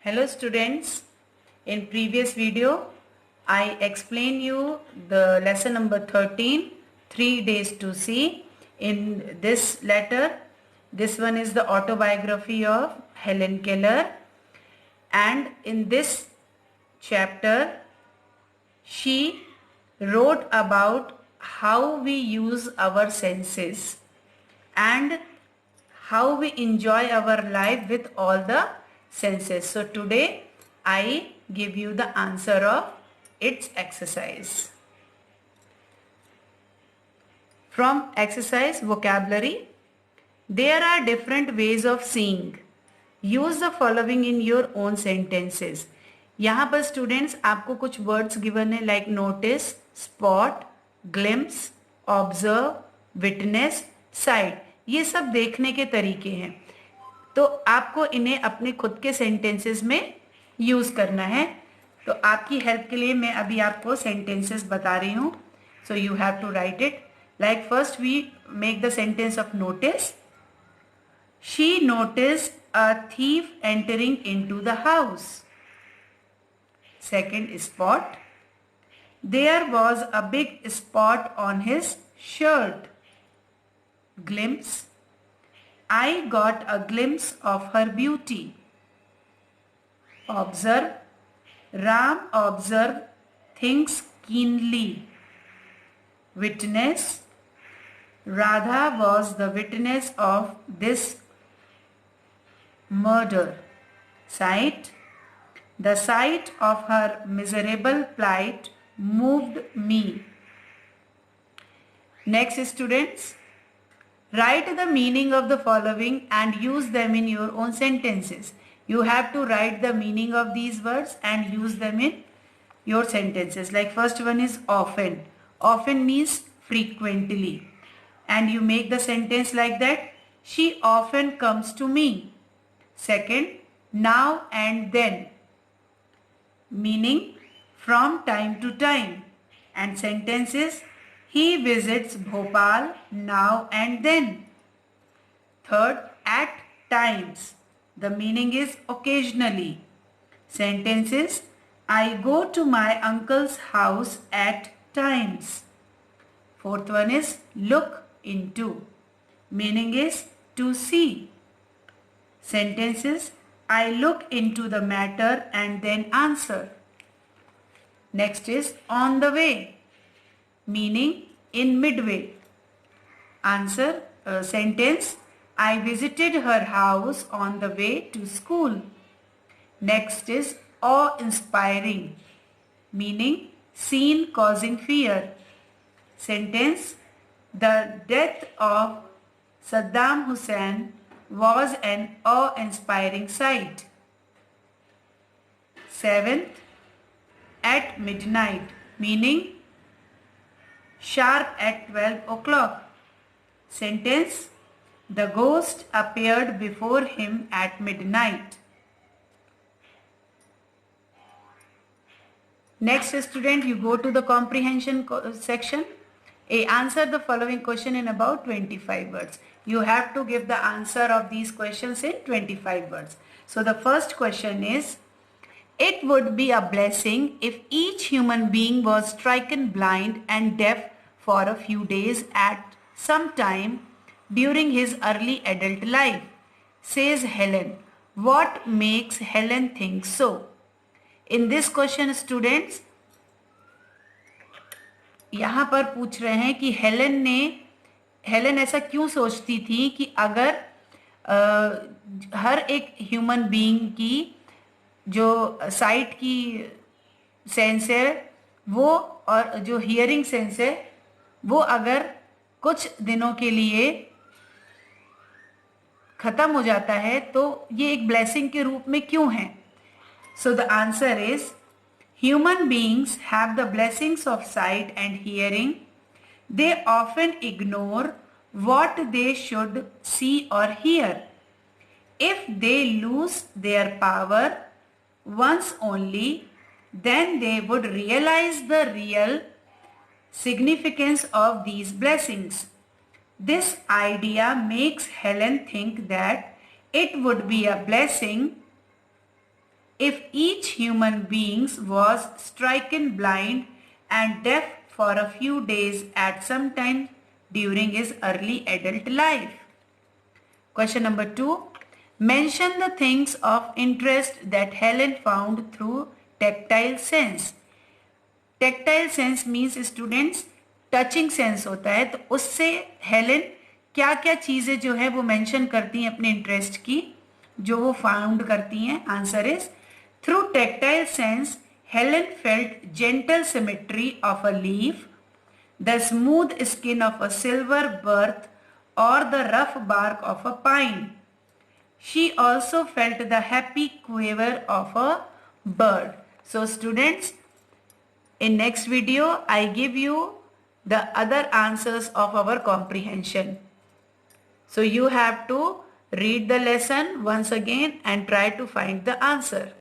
Hello students, in previous video I explained you the lesson number 13, 3 days to see. In this letter, this one is the autobiography of Helen Keller, and in this chapter she wrote about how we use our senses and how we enjoy our life with all the senses. So today I give you the answer of its exercise. From exercise vocabulary, there are different ways of seeing. Use the following in your own sentences. यहाँ पर students आपको कुछ words given है like notice, spot, glimpse, observe, witness, site. ये सब देखने के तरीके हैं, तो आपको इन्हें अपने खुद के सेंटेंसेस में यूज करना है. तो आपकी हेल्प के लिए मैं अभी आपको सेंटेंसेस बता रही हूँ. So you have to write it. Like first we make the sentence of notice. She noticed a thief entering into the house. Second, spot. There was a big spot on his shirt. Glimpse. I got a glimpse of her beauty. Observe. Ram observed things keenly. Witness. Radha was the witness of this murder. Sight. The sight of her miserable plight moved me. Next, students, write the meaning of the following and use them in your own sentences. You have to write the meaning of these words and use them in your sentences. Like first one is often. Often means frequently. And you make the sentence like that. She often comes to me. Second, now and then. Meaning from time to time, and sentences he visits Bhopal now and then. Third, at times. The meaning is occasionally. Sentences I go to my uncle's house at times. Fourth one is look into. Meaning is to see. Sentences I look into the matter and then answer. Next is on the way. Meaning in midway. Answer sentence I visited her house on the way to school. Next is awe-inspiring. Meaning scene causing fear. Sentence the death of Saddam Hussein was an awe-inspiring sight. Seventh, at midnight, meaning sharp at 12 o'clock. Sentence, the ghost appeared before him at midnight. Next, student, you go to the comprehension section. Answer the following question in about 25 words. You have to give the answer of these questions in 25 words. So the first question is, it would be a blessing if each human being was stricken blind and deaf for a few days at some time during his early adult life, says Helen. What makes Helen think so? In this question, students, यहाँ पर पूछ रहे हैं कि Helen ऐसा क्यों सोचती थी कि अगर हर एक ह्यूमन बीइंग की जो साइट की सेंस है वो और जो हियरिंग सेंस है वो अगर कुछ दिनों के लिए खत्म हो जाता है तो ये एक ब्लेसिंग के रूप में क्यों है. So the answer is human beings have the blessings of sight and hearing. They often ignore what they should see or hear. If they lose their power once only, then they would realize the real significance of these blessings. This idea makes Helen think that it would be a blessing If each human being was stricken blind and deaf for a few days at some time during his early adult life. Question number 2. Mention the things of interest that Helen found through tactile sense. Tactile sense means students touching sense होता है, तो उससे Helen क्या क्या चीजें जो है वो मेंशन करती हैं अपने इंटरेस्ट की, जो वो फाउंड करती हैं. Answer is through tactile sense Helen felt gentle symmetry of a leaf, the smooth skin of a silver birth or the rough bark of a pine. She also felt the happy quiver of a bird. So students, in next video I give you the other answers of our comprehension. So you have to read the lesson once again and try to find the answer.